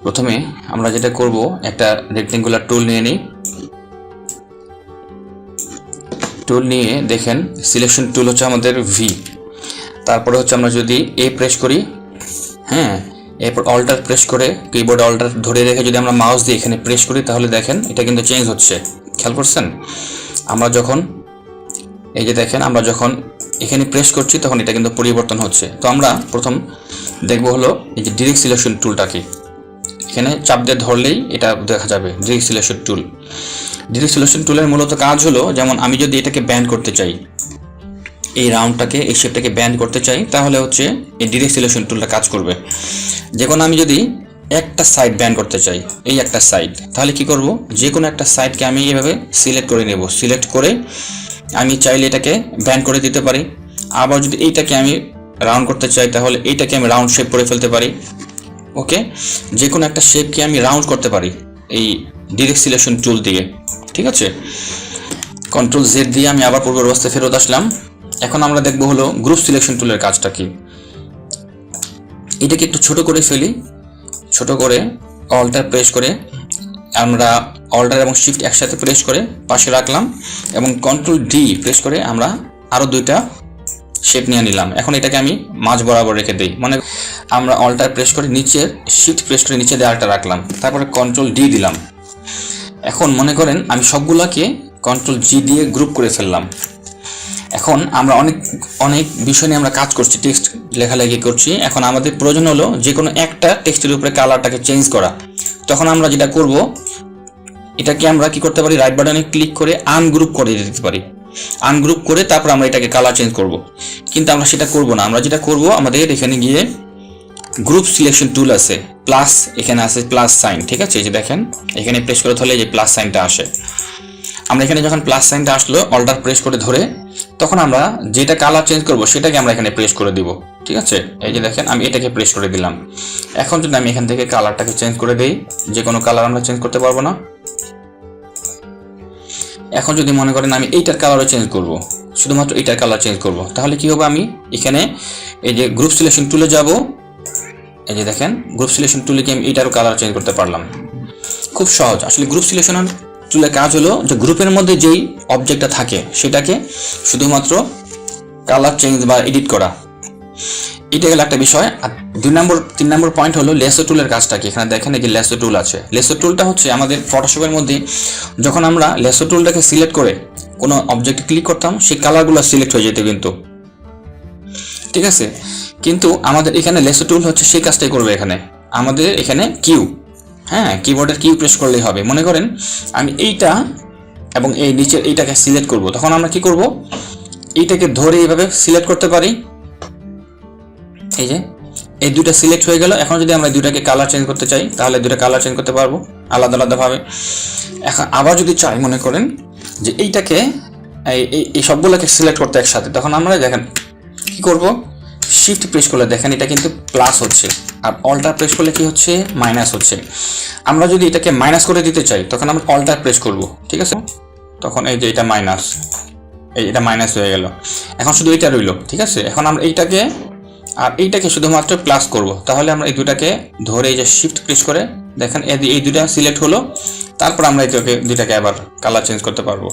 প্রথমে আমরা যেটা করব, একটা রেক্টেঙ্গুলার টুল নিয়ে নিই। টুল নিয়ে দেখেন সিলেকশন টুল হচ্ছে আমাদের ভি, তারপরে হচ্ছে আমরা যদি এ প্রেস করি, হ্যাঁ, এরপর অল্টার প্রেস করে কিবোর্ডে অল্টার ধরে রেখে যদি আমরা মাউস দিয়ে এখানে প্রেস করি, তাহলে দেখেন এটা কিন্তু চেঞ্জ হচ্ছে। খেয়াল করছেন? আমরা যখন এই যে দেখেন আমরা যখন এখানে প্রেস করছি তখন এটা কিন্তু পরিবর্তন হচ্ছে। তো আমরা প্রথম দেখব হলো এই যে ডিরেক্ট সিলেকশন টুলটা কি। এখানে চাপ দিয়ে ধরলেই এটা দেখা যাবে direct selection tool. Direct selection টুলের মূলত কাজ হলো, যেমন আমি যদি এটাকে ব্যান্ড করতে চাই, এই রাউন্ডটাকে, এই শেপটাকে ব্যান্ড করতে চাই, তাহলে হচ্ছে এই ডিরেক্ট সিলেকশন টুলটা কাজ করবে। যে কোনো আমি যদি একটা সাইড ব্যান্ড করতে চাই, এই একটা সাইড, তাহলে কি করব, যে কোনো একটা সাইডকে আমি এভাবে সিলেক্ট করে নেব। সিলেক্ট করে আমি চাইলে এটাকে ব্যান্ড করে দিতে পারি। আবার যদি এইটাকে আমি রাউন্ড করতে চাই, তাহলে এইটাকে আমি রাউন্ড শেপ করে ফেলতে পারি। ওকে, যে কোনো একটা শেপকে আমি রাউন্ড করতে পারি এই ডিরেক্ট সিলেকশন টুল দিয়ে। ঠিক আছে, কন্ট্রোল জেড দিয়ে আমি আবার পূর্বের অবস্থায় ফেরত আসলাম। এখন আমরা দেখব হলো গ্রুপ সিলেকশন টুলের কাজটা কি। এটাকে একটু ছোট করে ফেলি, ছোট করে অল্টার প্রেস করে আমরা অল্টার এবং শিফট একসাথে প্রেস করে পাশে রাখলাম এবং কন্ট্রোল ডি প্রেস করে আমরা আরও দুইটা শেপ নিয়ে নিলাম। এখন এটাকে আমি মাঝ বরাবর রেখে দিই। মানে আমরা অল্টার প্রেস করে নিচের শিফট প্রেস করে নিচে দিয়ে আরেকটা রাখলাম, তারপরে কন্ট্রোল ডি দিলাম। এখন মনে করেন আমি সবগুলোকে কন্ট্রোল জি দিয়ে গ্রুপ করে ফেললাম। এখন আমরা অনেক বিষয় নিয়ে আমরা কাজ করছি, টেক্সট লেখালেখি করছি। এখন আমাদের প্রয়োজন হলো যে কোনো একটা টেক্সটের উপরে কালারটাকে চেঞ্জ করা। তখন আমরা যেটা করব, এটাকে আমরা কি করতে পারি, রাইট বাটনে ক্লিক করে আনগ্রুপ করে দিতে পারি। আনগ্রুপ করে তারপর আমরা এটাকে কালার চেঞ্জ করব। কিন্তু আমরা সেটা করব না। আমরা যেটা করব, আমাদের এখানে গিয়ে গ্রুপ সিলেকশন টুল আছে, প্লাস এখানে আছে প্লাস সাইন। ঠিক আছে, এই যে দেখেন এখানে প্রেস করে ধরলে যে প্লাস সাইনটা আসে। আমরা এখানে যখন প্লাস সাইনটা আসলো অল্টার প্রেস করে ধরে, তখন আমরা যেটা কালার চেঞ্জ করব সেটাকে আমরা এখানে প্রেস করে দিব। ঠিক আছে, এই যে দেখেন আমি এটাকে প্রেস করে দিলাম। এখন যদি আমি এখান থেকে কালারটাকে চেঞ্জ করে দেই, যে কোনো কালার আমরা চেঞ্জ করতে পারবো না। এখন যদি মনে করেন আমি এইটার কালারও চেঞ্জ করব, শুধুমাত্র এইটার কালার চেঞ্জ করব, তাহলে কি হবে, আমি এখানে এই যে গ্রুপ সিলেকশন টুলে যাব, এই যে দেখেন গ্রুপ সিলেকশন টুলে কি আমি এইটারও কালার চেঞ্জ করতে পারলাম। খুব সহজ। আসলে গ্রুপ সিলেকশন টুলের কাজ হলো যে গ্রুপের মধ্যে যেই অবজেক্টটা থাকে সেটাকে শুধুমাত্র কালার চেঞ্জ বা এডিট করা। এটা গেল একটা বিষয়। আর 3 নম্বর পয়েন্ট হলো লেসো টুলের কাজটা কি। এখানে দেখেন এই যে লেসো টুল আছে। লেসো টুলটা হচ্ছে আমাদের ফটোশপের মধ্যে যখন আমরা লেসো টুলটাকে সিলেক্ট করে কোনো অবজেক্টে ক্লিক করতাম, সেই কালারগুলো সিলেক্ট হয়ে যেত কিন্তু। ঠিক আছে, কিন্তু আমাদের এখানে লেসো টুল হচ্ছে সেই কাজটাই করবে। এখানে আমাদের এখানে কিউ, হ্যাঁ, কিবোর্ডের কিউ প্রেস করলেই হবে। মনে করেন আমি এইটা এবং এই নিচের এইটাকে সিলেক্ট করব, তখন আমরা কি করব, এইটাকে ধরে এইভাবে সিলেক্ট করতে পারি। এই যে এই দুটো সিলেক্ট হয়ে গেল। এখন যদি আমরা দুটাকে কালার চেঞ্জ করতে চাই, তাহলে দুটো কালার চেঞ্জ করতে পারবো আলাদা আলাদাভাবে। এখন আবার যদি চাই, মনে করেন যে এইটাকে এই সবগুলোকে সিলেক্ট করতে একসাথে, তখন আমরা দেখেন কি করব, শিফট প্রেস করলে দেখেন এটা কিন্তু প্লাস হচ্ছে, আর অল্টার প্রেস করলে কি হচ্ছে, মাইনাস হচ্ছে। আমরা যদি এটাকে মাইনাস করে দিতে চাই, তখন আমরা অল্টার প্রেস করব। ঠিক আছে, তখন এই যে এটা মাইনাস, এটা মাইনাস হয়ে গেল। এখন শুধু এটা রইল। ঠিক আছে, এখন আমরা এইটাকে আর এইটাকে শুধুমাত্র প্লাস করব। তাহলে আমরা এই দুটাকে ধরে এই যে শিফট প্রেস করে দেখেন এই দুটা সিলেক্ট হলো, তারপর আমরা এই দুটাকে আবার কালার চেঞ্জ করতে পারবো।